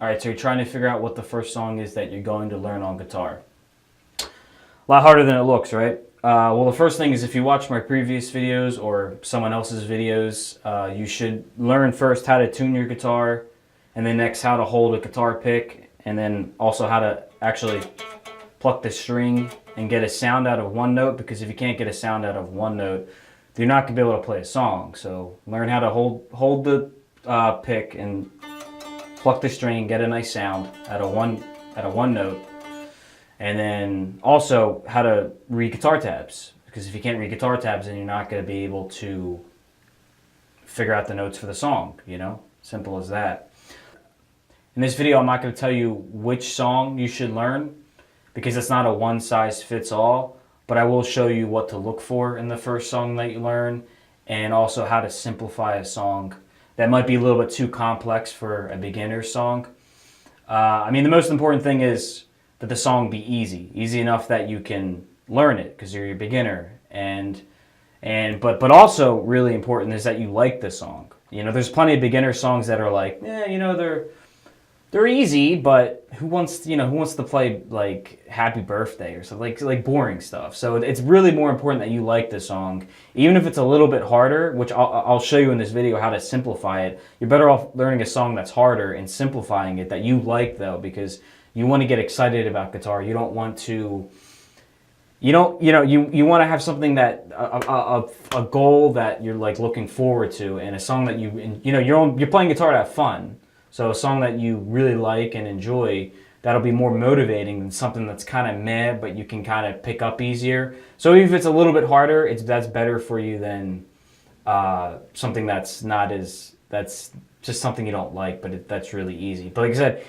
Alright, so you're trying to figure out what the first song is that you're going to learn on guitar. A lot harder than it looks, right? Well, the first thing is if you watch my previous videos or someone else's videos, you should learn first how to tune your guitar, and then next how to hold a guitar pick, and then also how to actually pluck the string and get a sound out of one note, because if you can't get a sound out of one note, you're not going to be able to play a song. So learn how to hold the pick and pluck the string, get a nice sound out of one note, and then also how to read guitar tabs, because if you can't read guitar tabs, then you're not going to be able to figure out the notes for the song. Simple as that. In this video, I'm not going to tell you which song you should learn, because it's not a one-size-fits-all, but I will show you what to look for in the first song that you learn, and also how to simplify a song that might be a little bit too complex for a beginner song. The most important thing is that the song be easy enough that you can learn it because you're a beginner, but also really important is that you like the song. There's plenty of beginner songs that are like, they're easy, but who wants to play like Happy Birthday or something, like boring stuff. So it's really more important that you like the song, even if it's a little bit harder, which I'll show you in this video how to simplify it. You're better off learning a song that's harder and simplifying it that you like, though, because you want to get excited about guitar. You don't want to, you want to have something that a goal that you're like looking forward to, and a song that you're playing guitar to have fun. So a song that you really like and enjoy, that'll be more motivating than something that's kind of meh, but you can kind of pick up easier. So even if it's a little bit harder, that's better for you than something that's just something you don't like, but that's really easy. But like I said,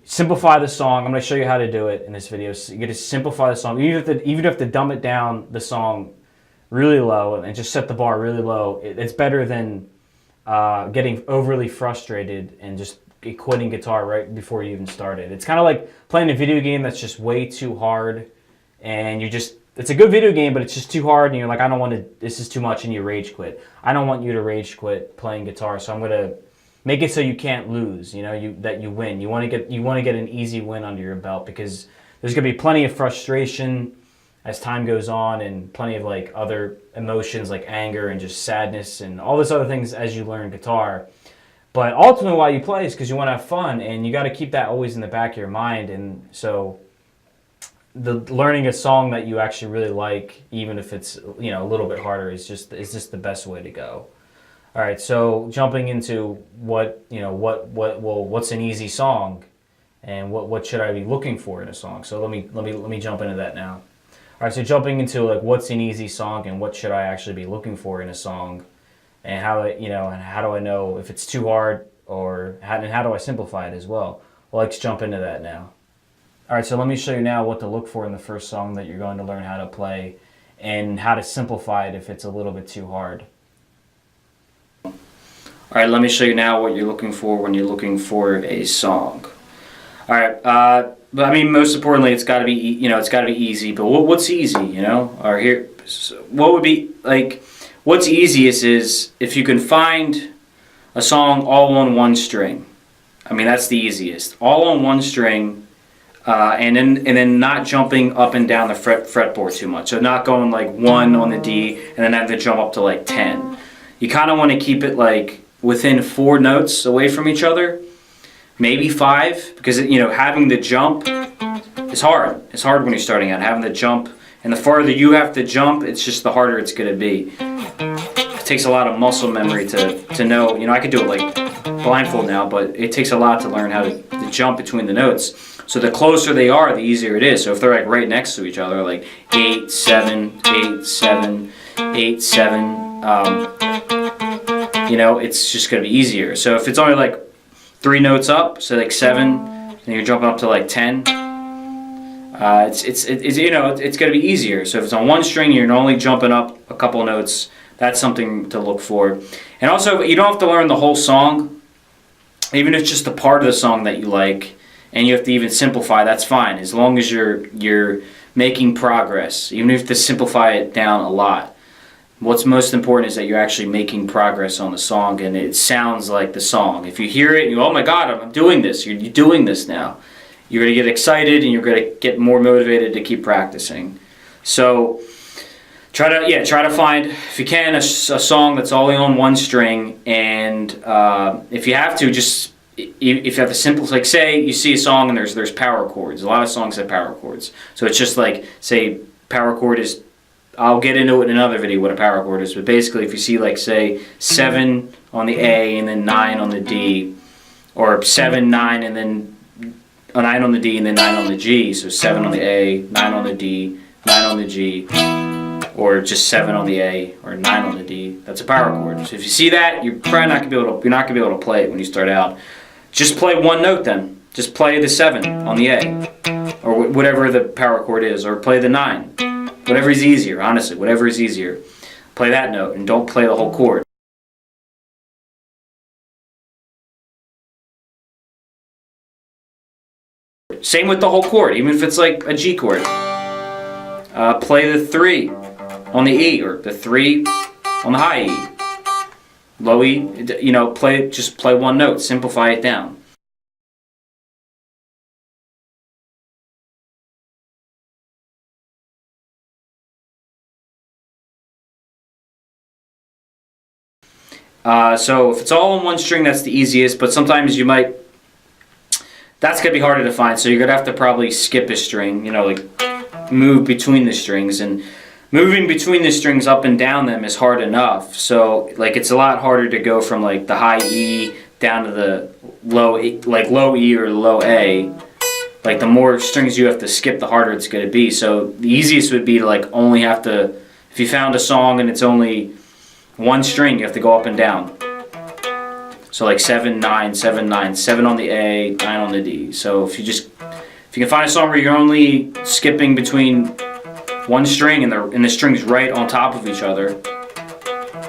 simplify the song. I'm going to show you how to do it in this video. So you got to simplify the song. Even if you have to dumb it down the song really low and just set the bar really low, it's better than getting overly frustrated and just quitting guitar right before you even started. It's kind of like playing a video game that's just way too hard, and it's a good video game, but it's just too hard, and you're like, I don't want to, this is too much, and you rage quit. I don't want you to rage quit playing guitar, so I'm going to make it so you can't lose, that you win. You want to get an easy win under your belt, because there's going to be plenty of frustration as time goes on, and plenty of like other emotions like anger and just sadness and all this other things as you learn guitar. But ultimately why you play is because you want to have fun, and you got to keep that always in the back of your mind. And so learning a song that you actually really like, even if it's a little bit harder, is just the best way to go. All right, so jumping into what's an easy song, and what should I be looking for in a song. So let me jump into that now. All right, so jumping into like what's an easy song and what should I actually be looking for in a song, and how do I know if it's too hard, and how do I simplify it as well? Well, let's jump into that now. All right, so let me show you now what to look for in the first song that you're going to learn how to play, and how to simplify it if it's a little bit too hard. All right, let me show you now what you're looking for when you're looking for a song. All right, but most importantly, it's got to be easy. But what's easy, Or here, what would be like? What's easiest is if you can find a song all on one string. That's the easiest. All on one string, and then not jumping up and down the fretboard too much. So not going like 1 on the D and then having to jump up to like 10. You kind of want to keep it like within 4 notes away from each other. Maybe 5, because having the jump is hard. It's hard when you're starting out, having the jump, and the farther you have to jump, it's just the harder it's going to be. It takes a lot of muscle memory to know. I could do it like blindfold now, but it takes a lot to learn how to jump between the notes. So the closer they are, the easier it is. So if they're like right next to each other, like 8, 7, 8, 7, 8, 7, it's just going to be easier. So if it's only like 3 notes up, so like 7, and you're jumping up to like 10. It's going to be easier. So if it's on one string, you're only jumping up a couple notes. That's something to look for. And also, you don't have to learn the whole song, even if it's just a part of the song that you like, and you have to even simplify. That's fine, as long as you're making progress. Even if you have to simplify it down a lot. What's most important is that you're actually making progress on the song and it sounds like the song. If you hear it and you, oh my God, I'm doing this, you're doing this now. You're going to get excited and you're going to get more motivated to keep practicing. So try to find, if you can, a song that's only on one string, and if you have to, just if you have a simple, like say you see a song and there's power chords. A lot of songs have power chords. So it's just like, say power chord is, I'll get into it in another video what a power chord is, but basically if you see like say 7 on the A and then 9 on the D, or 7, 9 and then a 9 on the D and then 9 on the G, so 7 on the A, 9 on the D, 9 on the G, or just 7 on the A or 9 on the D, that's a power chord. So if you see that, you're probably not gonna be able to play it when you start out. Just play one note then. Just play the 7 on the A, or whatever the power chord is, or play the 9. Whatever is easier, honestly, whatever is easier. Play that note and don't play the whole chord. Same with the whole chord, even if it's like a G chord. Play the 3 on the E, or the 3 on the high E. Low E, you know, just play one note, simplify it down. So if it's all on one string, that's the easiest, but sometimes that's going to be harder to find, so you're going to have to probably skip a string, you know, like move between the strings, and moving between the strings up and down them is hard enough, so like it's a lot harder to go from like the high E down to the low E, like low E or low A. Like the more strings you have to skip, the harder it's going to be. So the easiest would be to like only have to, if you found a song and it's only one string, you have to go up and down. So like 7, 9, 7, 9, 7 on the A, 9 on the D. So if you can find a song where you're only skipping between one string and the strings right on top of each other,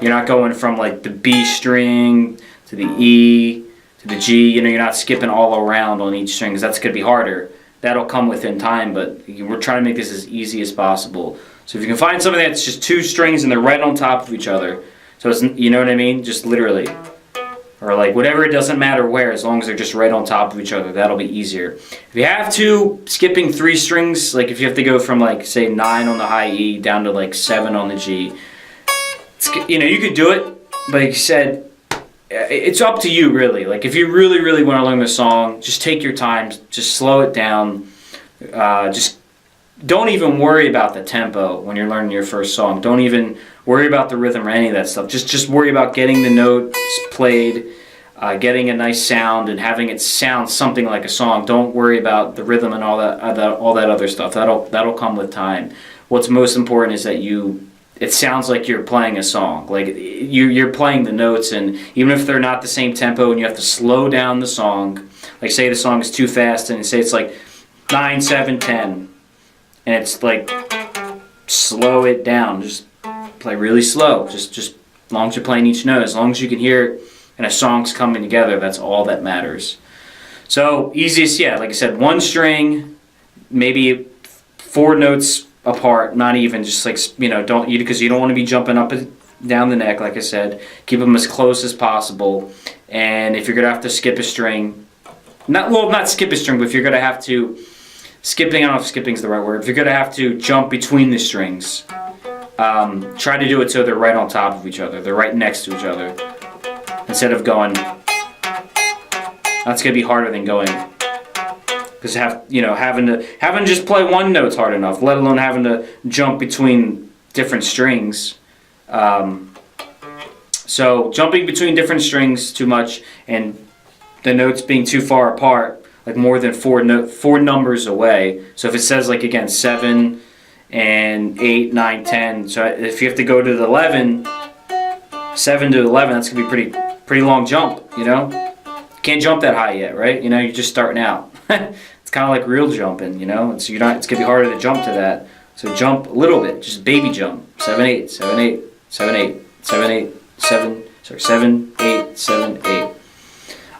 you're not going from like the B string to the E to the G, you know, you're not skipping all around on each string, because that's going to be harder. That'll come within time, but we're trying to make this as easy as possible. So if you can find something that's just 2 strings and they're right on top of each other, so it's, you know what I mean, just literally, or like whatever, it doesn't matter where, as long as they're just right on top of each other, that'll be easier. If you have to, skipping 3 strings, like if you have to go from like say 9 on the high E down to like 7 on the G, you know, you could do it, but like you said, it's up to you really. Like if you really, really want to learn the song, just take your time, just slow it down, just don't even worry about the tempo when you're learning your first song. Don't even worry about the rhythm or any of that stuff. Just worry about getting the notes played, getting a nice sound, and having it sound something like a song. Don't worry about the rhythm and all that other stuff. That'll come with time. What's most important is that it sounds like you're playing a song. Like you're playing the notes, and even if they're not the same tempo and you have to slow down the song, like say the song is too fast and say it's like 9, 7, 10, and it's like slow it down. Just play really slow. Just as long as you're playing each note, as long as you can hear it and a song's coming together, that's all that matters. So easiest, yeah, like I said, one string, maybe 4 notes apart, not even, just like, you know, because you don't want to be jumping up and down the neck, like I said. Keep them as close as possible, and if you're going to have to skip a string, not skip a string, but if you're going to have to, I don't know if skipping's the right word, if you're going to have to jump between the strings, try to do it so they're right on top of each other, they're right next to each other, instead of going, that's going to be harder than going, because having to just play one note's hard enough, let alone having to jump between different strings. So jumping between different strings too much, and the notes being too far apart, like more than 4 numbers away. So if it says, like, again, 7 and 8, 9, 10. So if you have to go to the 11, 7 to 11, that's gonna be pretty long jump. You know, can't jump that high yet, right? You know, you're just starting out. It's kind of like real jumping, you know. It's gonna be harder to jump to that. So jump a little bit, just baby jump. 7, 8, 7, 8, 7, 8, 7, 8, 7. Sorry, 7, 8, 7, 8.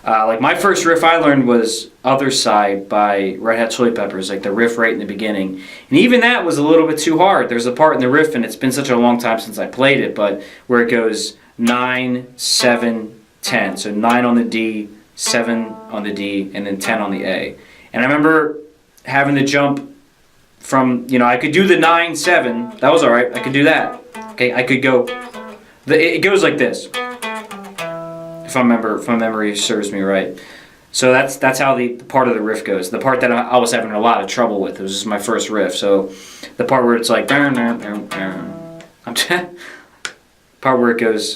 Like my first riff I learned was Other Side by Red Hot Chili Peppers, like the riff right in the beginning. And even that was a little bit too hard. There's a part in the riff, and it's been such a long time since I played it, but where it goes 9, 7, 10. So 9 on the D, 7 on the D, and then 10 on the A. And I remember having to jump from, I could do the 9, 7. That was all right. I could do that. Okay, I could go. It goes like this. If my memory serves me right. So that's how the part of the riff goes. The part that I was having a lot of trouble with. It was just my first riff. So the part where it's like part where it goes.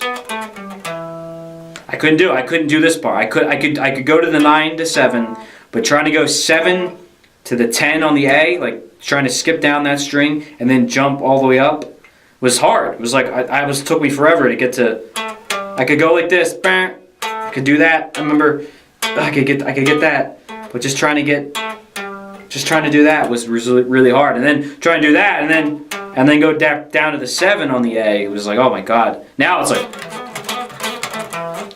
I couldn't do this part. I could go to the 9 to 7, but trying to go 7 to the 10 on the A, like trying to skip down that string and then jump all the way up, was hard. It was like took me forever to get to. I could go like this. I could do that. I remember I could get that, but just trying to do that was really, really hard. And then trying to do that, and then go down to the 7 on the A. It was like, oh my god. Now it's like,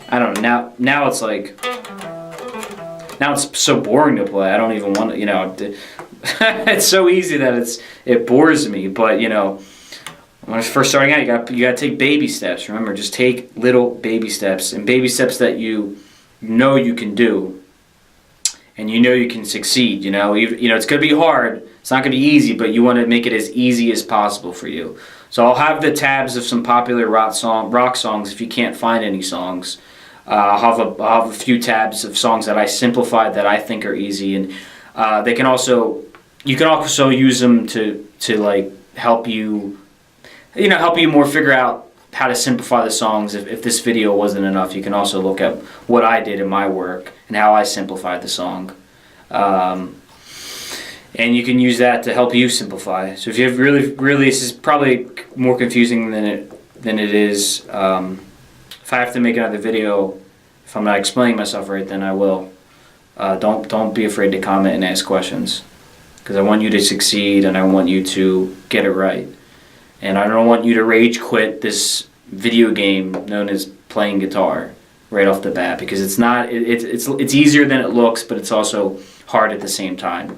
I don't know. Now it's like, now it's so boring to play. I don't even want to. It's so easy that it bores me. But when I was first starting out, you got to take baby steps. Remember, just take little baby steps, and baby steps that you can do, and you can succeed. It's going to be hard. It's not going to be easy, but you want to make it as easy as possible for you. So I'll have the tabs of some popular rock songs if you can't find any songs. I'll have a few tabs of songs that I simplified that I think are easy, and you can also use them to like help you. Help you more figure out how to simplify the songs. If this video wasn't enough, you can also look at what I did in my work and how I simplified the song. And you can use that to help you simplify. So if you have really, this is probably more confusing than it is. If I have to make another video, if I'm not explaining myself right, then I will. Don't be afraid to comment and ask questions, because I want you to succeed and I want you to get it right. And I don't want you to rage quit this video game known as playing guitar right off the bat, because it's not. It's easier than it looks, but it's also hard at the same time.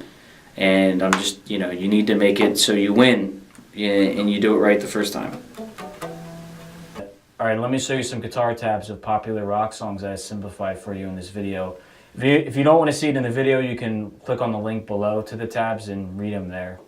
And I'm just, you need to make it so you win, and you do it right the first time. All right, let me show you some guitar tabs of popular rock songs that I simplified for you in this video. If you don't want to see it in the video, you can click on the link below to the tabs and read them there.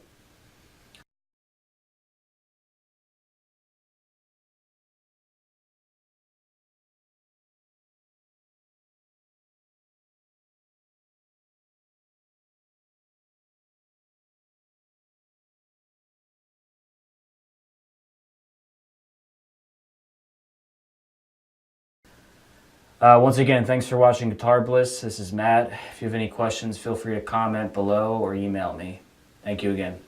Once again, thanks for watching Guitar Bliss. This is Matt. If you have any questions, feel free to comment below or email me. Thank you again.